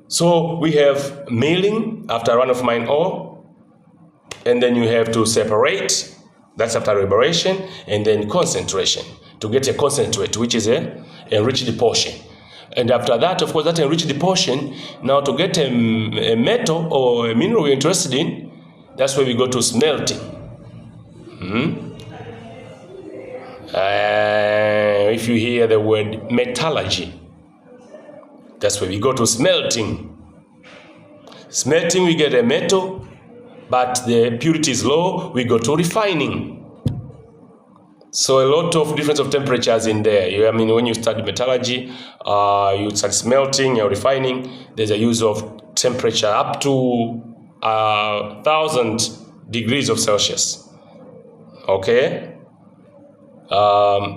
So we have milling after run-of-mine ore, and then you have to separate, that's after liberation, and then concentration to get a concentrate, which is a enriched portion. And after that, of course, that enriched portion, now to get a metal or a mineral we're interested in, that's where we go to smelting. If you hear the word metallurgy, that's where we go to smelting. Smelting, we get a metal, but the purity is low, we go to refining. So a lot of difference of temperatures in there. I mean, when you study metallurgy, you start smelting or refining, there's a use of temperature up to 1,000 degrees of Celsius. Okay?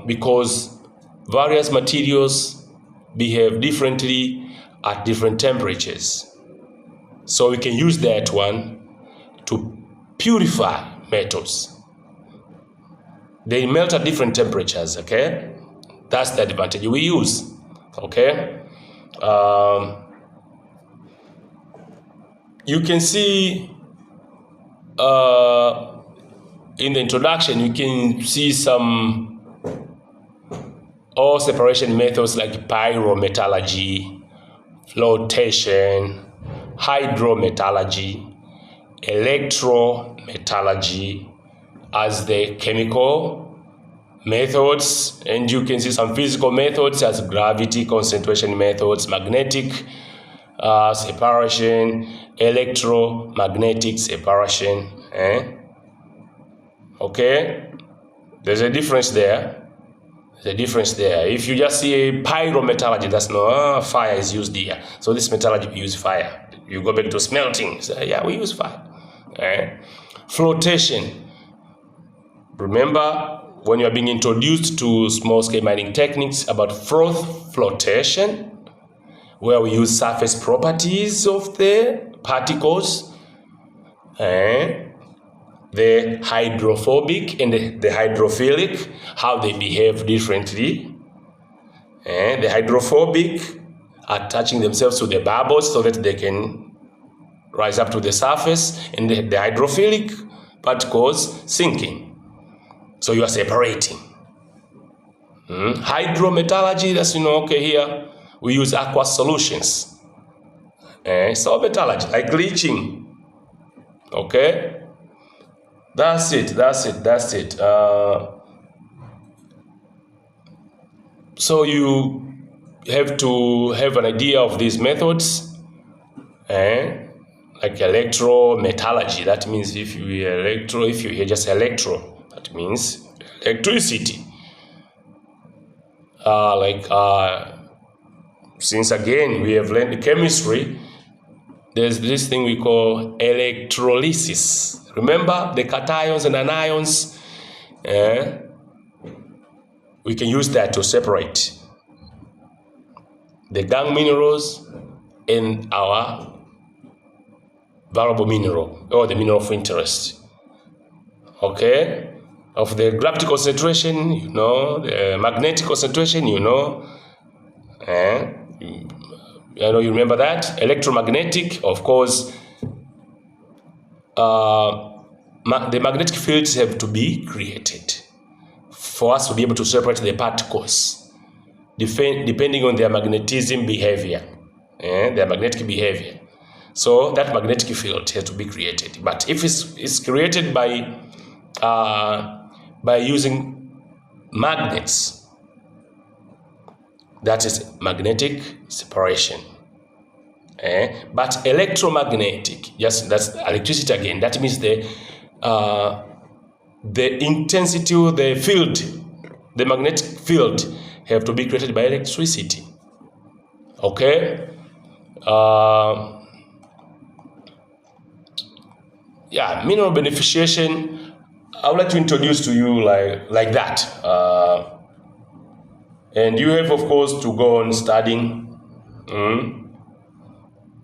Because various materials behave differently at different temperatures. So we can use that one to purify metals. They melt at different temperatures, okay? That's the advantage we use, okay? You can see in the introduction, you can see some ore separation methods like pyrometallurgy, flotation, hydrometallurgy, electrometallurgy as the chemical methods, and you can see some physical methods as gravity concentration methods, magnetic separation, electromagnetic separation. Okay, there's a difference there. If you just see a pyrometallurgy, that's no fire is used here. So this metallurgy, we use fire. You go back to smelting, so yeah, we use fire. Flotation. Remember when you are being introduced to small-scale mining techniques about froth flotation, where we use surface properties of the particles, the hydrophobic and the hydrophilic, how they behave differently. The hydrophobic are attaching themselves to the bubbles so that they can rise up to the surface, and the hydrophilic particles sinking. So you are separating. Hydrometallurgy, that's, okay, here we use aqueous solutions. So metallurgy, like leaching. Okay? That's it. So you have to have an idea of these methods, like electrometallurgy. That means if you hear just electro, that means electricity. Since again we have learned chemistry, there's this thing we call electrolysis. Remember the cations and anions? We can use that to separate the gangue minerals and our valuable mineral, or the mineral of interest. Okay? Of the gravity concentration, the magnetic concentration, I know you remember that. Electromagnetic, of course, the magnetic fields have to be created for us to be able to separate the particles, depending on their magnetism behavior, their magnetic behavior. So that magnetic field has to be created. But if it's created by using magnets, that is magnetic separation. But electromagnetic, yes, that's electricity again. That means the intensity of the field, the magnetic field, have to be created by electricity. Okay? Mineral beneficiation, I would like to introduce to you like that. And you have, of course, to go on studying.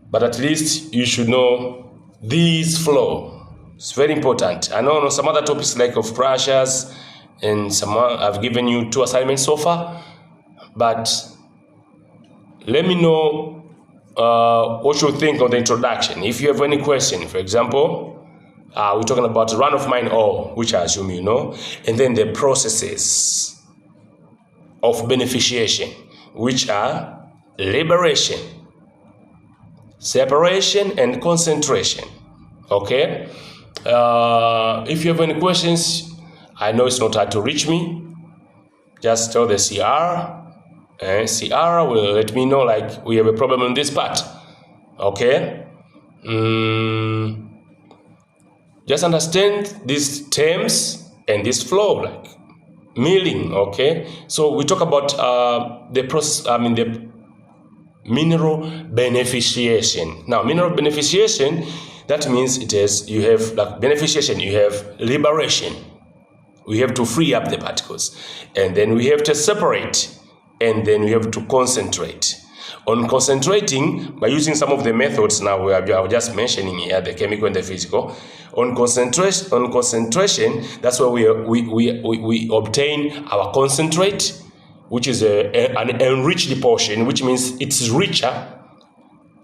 But at least you should know this flow. It's very important. I know some other topics like of crushers, and I've given you 2 assignments so far. But let me know what you think on the introduction. If you have any question, for example, we're talking about run-of-mine ore, which I assume you know, and then the processes of beneficiation, which are liberation, separation, and concentration. Okay? If you have any questions, I know it's not hard to reach me. Just tell the CR, and CR will let me know, like, we have a problem on this part. Okay? Just understand these terms and this flow, like milling. Okay? So we talk about the process, the mineral beneficiation. Now, mineral beneficiation, that means you have like beneficiation, you have liberation. We have to free up the particles, and then we have to separate, and then we have to concentrate. On concentrating, by using some of the methods now we are just mentioning here, the chemical and the physical. On concentration, that's where we obtain our concentrate, which is an enriched portion, which means it's richer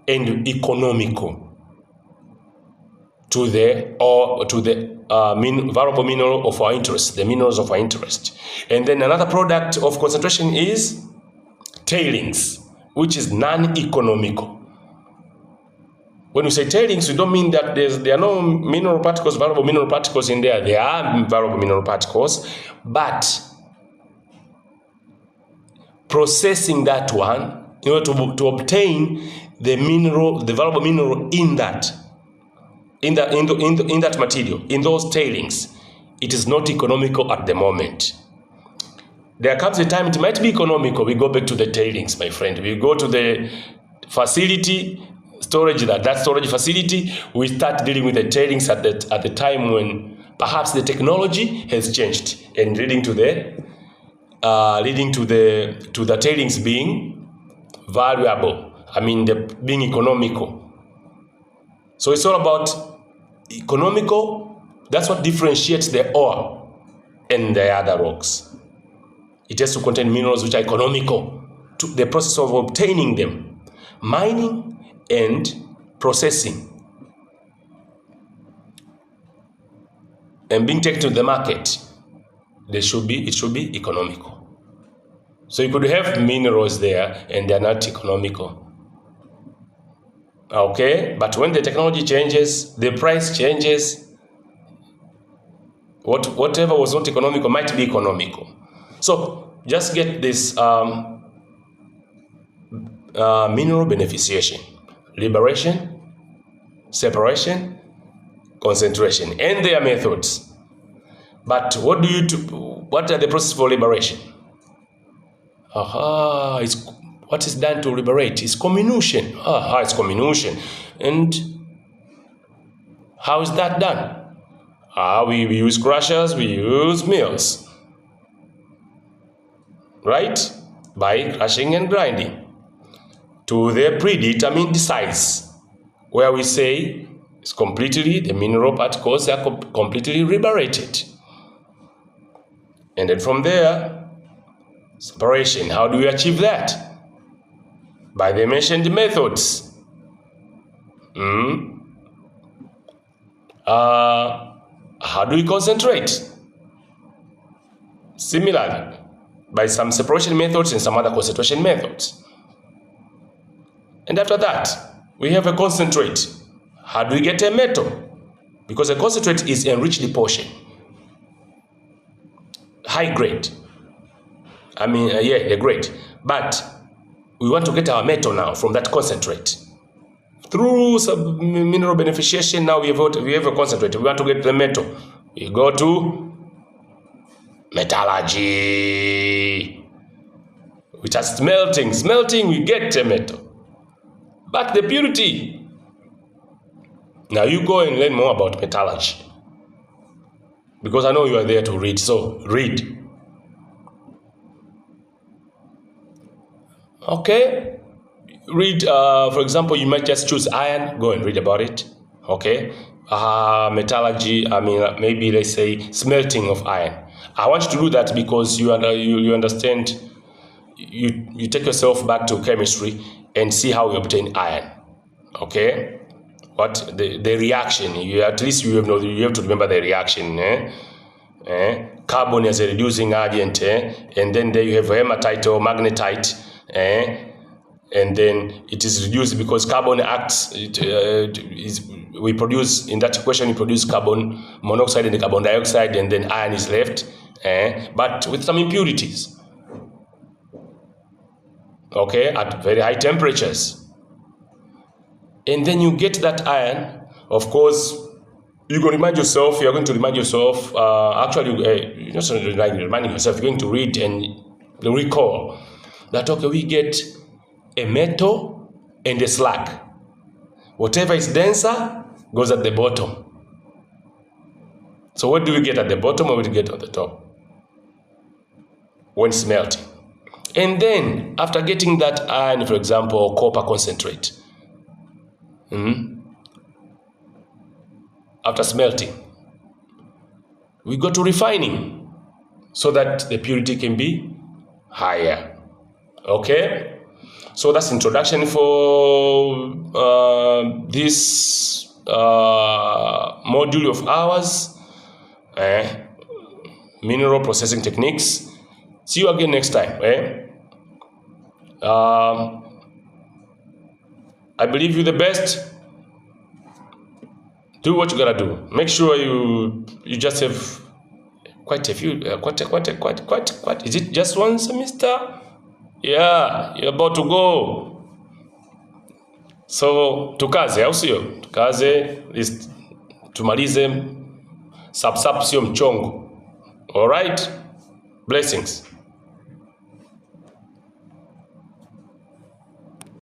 and economical to the valuable mineral of our interest, the minerals of our interest. And then another product of concentration is tailings, which is non-economical. When we say tailings, we don't mean that there are no mineral particles, valuable mineral particles in there. There are valuable mineral particles, but processing that one in order to obtain the mineral, the valuable mineral in that. In that material, in those tailings, it is not economical at the moment. There comes a time it might be economical. We go back to the tailings, my friend. We go to the facility, storage, that storage facility. We start dealing with the tailings at the time when perhaps the technology has changed and leading to the tailings being valuable. Being economical. So it's all about economical. That's what differentiates the ore and the other rocks. It has to contain minerals which are economical to the process of obtaining them, mining and processing, and being taken to the market. It should be economical. So you could have minerals there and they're not economical. Okay, but when the technology changes, the price changes. Whatever was not economical might be economical. So just get this mineral beneficiation, liberation, separation, concentration, and their methods. But what are the processes for liberation? What is done to liberate? It's comminution. It's comminution. And how is that done? We use crushers, we use mills. Right? By crushing and grinding to the predetermined size, where we say it's completely, the mineral particles are completely liberated. And then from there, separation. How do we achieve that? By the mentioned methods. How do we concentrate? Similarly, by some separation methods and some other concentration methods. And after that, we have a concentrate. How do we get a metal? Because a concentrate is enriched portion. High grade. A grade. But we want to get our metal now from that concentrate. Through some mineral beneficiation, now we have a concentrate. We want to get the metal. We go to metallurgy. We just smelting, we get a metal. But the purity. Now you go and learn more about metallurgy. Because I know you are there to read, so read. Okay, read, for example, you might just choose iron, go and read about it. Okay, metallurgy, maybe let's say smelting of iron. I want you to do that because you understand, you take yourself back to chemistry and see how we obtain iron. Okay, what the reaction? At least you have to remember the reaction. Carbon as a reducing agent, and then there you have hematite or magnetite, and then it is reduced because carbon acts. We produce, in that equation, we produce carbon monoxide and carbon dioxide, and then iron is left, but with some impurities. Okay, at very high temperatures. And then you get that iron. Of course, you're going to remind yourself, you're not reminding yourself, you're going to read and recall that, okay, we get a metal and a slag. Whatever is denser goes at the bottom. So what do we get at the bottom, or what do we get at the top when smelting? And then, after getting that iron, for example, copper concentrate, after smelting, we go to refining so that the purity can be higher. Okay? So that's introduction for this module of ours, mineral processing techniques. See you again next time. I believe you the best. Do what you gotta do. Make sure you just have quite a few, quite. Is it just one semester? Yeah, you're about to go. So tukaze, au sio? Tukaze, tumalize sap sio mchongo. All right? Blessings.